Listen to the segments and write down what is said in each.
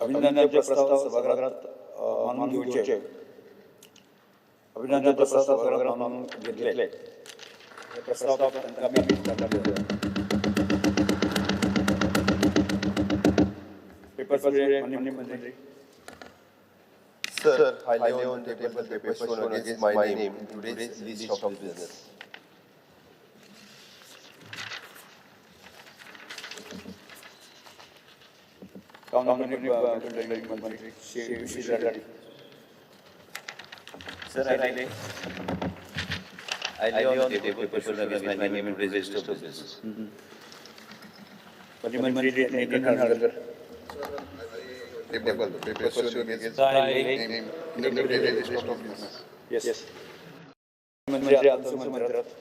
अभिनंदनाचे प्रस्ताव सभागृहात मानून घेऊचे. अभिनंदनाचे प्रस्ताव सभागृहात मानून घेतले. प्रस्ताव पेपर मंत्री. Sir, I lay on table the papers shown against my name in today's list of business. मंत्री Sir, I lay on the paper shown against my name in today's list of business. मंत्री Table the papers shown against Sir, I my lay name in today's list of business. Yes. मंत्री मंत्री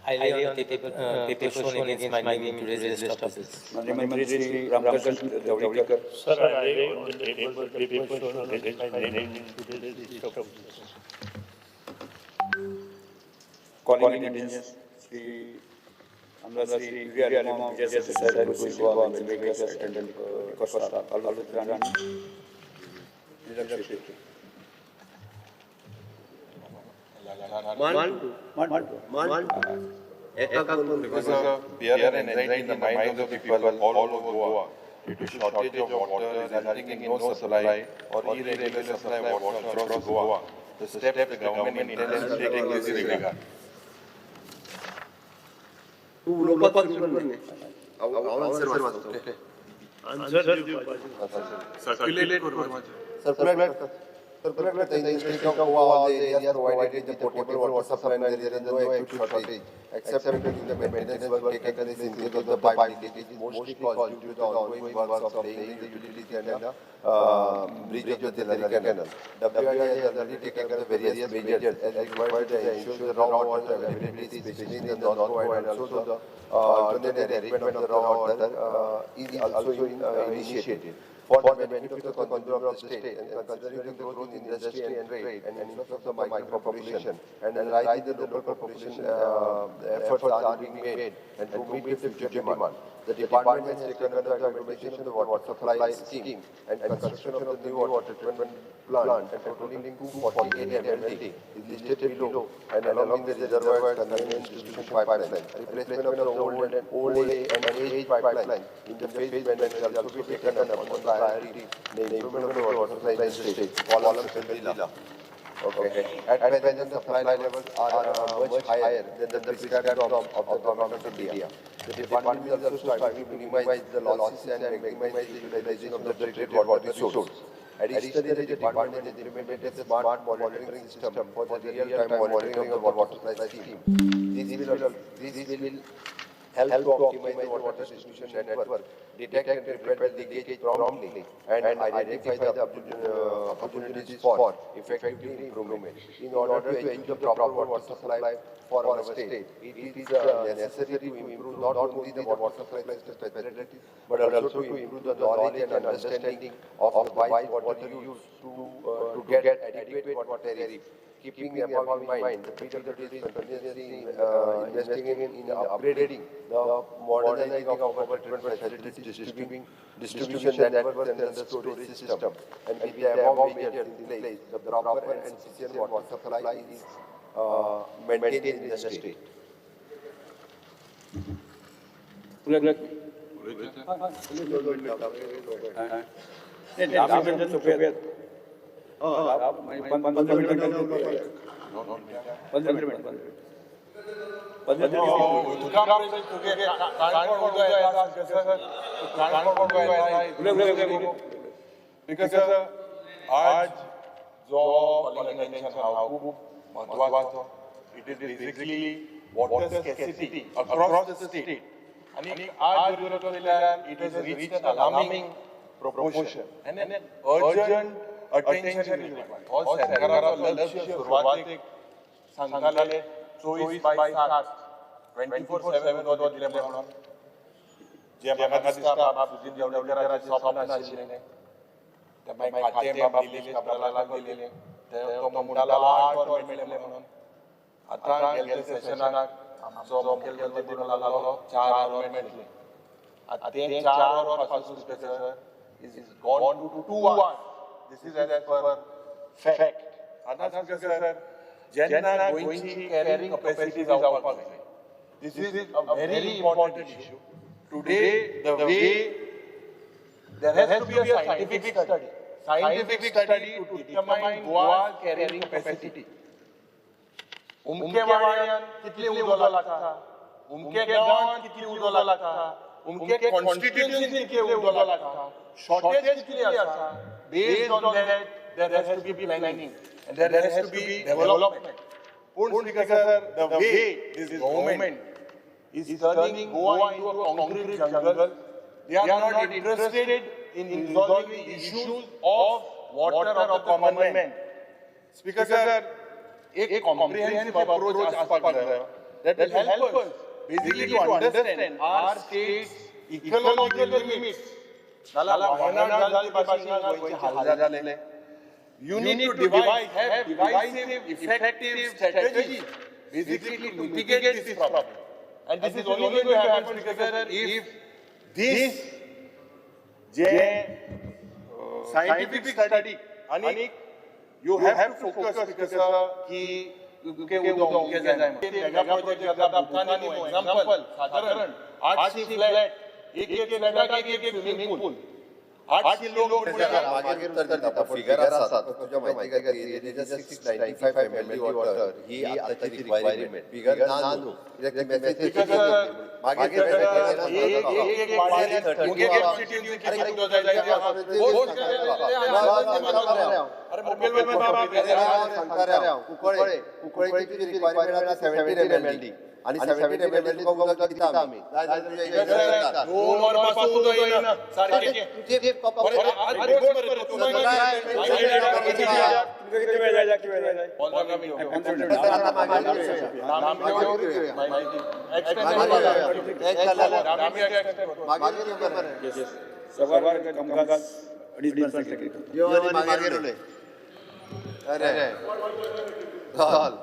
I lay on the paper shown against my name in today's list of business. मंत्री Shri Ramakrishna Javadekar. Sir, I lay on the table the paper shown against my name in today's list of business. Calling attention Shri आमदार Shri V. R Vijay साहेब Goa makers attendant Costa अलुत्रान Because of fear and anxiety in the minds of the people all over Goa due to shortage of water resulting in no supply or irregular supply of water across Goa, the steps the government intends to take in this regard. Circular the state of Goa, all the areas provided the potable water supply and there is no acute shortage, except in the maintenance work taken is in case of the pipe leakage is mostly caused due to the ongoing works of laying the utilities and the bridge of the Delhi Canal. WIA has already taken the various measures as required to ensure the raw water availability, especially in the North Goa, and also the alternate arrangement of the raw water is also initiated. For the benefit of the consumer of the state and considering the growth in industry and trade and influx of the micro population and rise in the local population, efforts are being made and to meet the future demand. The department has taken under the implementation of the water supply scheme and construction of the new water treatment plant and totaling 248 MLD is listed below and along with the reservoir conveyance distribution pipeline. Replacement of the old and aged pipeline in the phase when will also be taken up on priority the improvement of the water supply in the state. Okay. At present, the supply levels are much higher than the prescribed of the government of India. The department is also striving to minimize the losses and maximize the utilization of the treated water resource. Additionally, the department has implemented a smart monitoring system for the real-time monitoring of the water supply scheme. This will help to optimize the water distribution network, detect and prevent the leakage promptly, and identify the opportunities for effective improvement. In order to achieve the proper water supply for our state, it is necessary to improve not only the water supply facility, but also to improve the knowledge and understanding of the wise water use to get adequate water tariff. Keeping above in mind, the PWD is continuously investing in upgrading the modernizing of our treatment facilities, distribution networks and the storage system. And with the above measures in place, the proper and sufficient water supply is maintained in the state. Because आज जो calling हा खूप महत्वाचो. It is basically water scarcity across the state. आणि आज जर केल्यार it has reached an alarming proportion and an urgent attention required. और सरकाराचं लक्ष सुरुवातीक सांगताले 24/7 24/7 तो दिले म्हणून जे म्हाका दिसता बाब सुदीन जावडेकराचे स्वप्न आशिल्लें ते मागीर खातें बाब निलेश काब्रालाक दिलें ते तो म्हणटालो 8 वर मेळटले म्हणून आतां गेल्या सेशनाक आमचो मुखेलमंत्री म्हणून लागलो 4 वर मेळटले ते 4 or 5 speaker sir is gone to 2-1. This is as per fact. Another speaker sir, jenna goinchi carrying capacity जावपाक जाय. This is a very important issue. Today, the way there has to be a scientific study to determine Goa's carrying capacity. उमकेवाड्यान कितले उदो लागता, उमके गांवांत कितले उदो लागता, उमके कॉन्स्टिट्युएन्सीन कितले उदो लागता, शॉर्टेज कितले आसा. Based on that, there has to be planning and there has to be development. Pun sir, the way this government is turning Goa into a concrete jungle, they are not interested in resolving the issues of water of the common man. Speaker sir, एक comprehensive approach आसपाक जाय that will help us basically to understand our state's ecological limits. नाला वायनाड जाल्ले भाशेन गोंयचे हाल जाले. You need to have divisive, effective strategy basically to mitigate this problem. And this is only going to happen because if this scientific study, and you have to focus because कि उनके उदो उनके जाय. मेगा प्रोजेक्ट जर भूतान no example साधारण 8 flat एक फ्लॅटाक एक swimming pool 8 लोक मागे उत्तर दिता फिगर आसात तुझ्या माहिती का एरिया 695 ml वॉटर ही आताची रिक्वायरमेंट फिगर नानू एक मेसेज मागे एक पाणी उनके कॉन्स्टिट्यूएंसी किती उदो जाय अरे मोबाईल में बाबा शंकरराव कुकळे किती रिक्वायरमेंट आहे 70 ml आणि 70 ml को गल किती आम्ही 2 और पास उदो येना सारखे तुझे और आज रिपोर्ट पर तुम्हाला किती वेळ जाय 15 मिनिट नाम सवार कामकाज 2.5 यो आणि मागे गेले अरे चल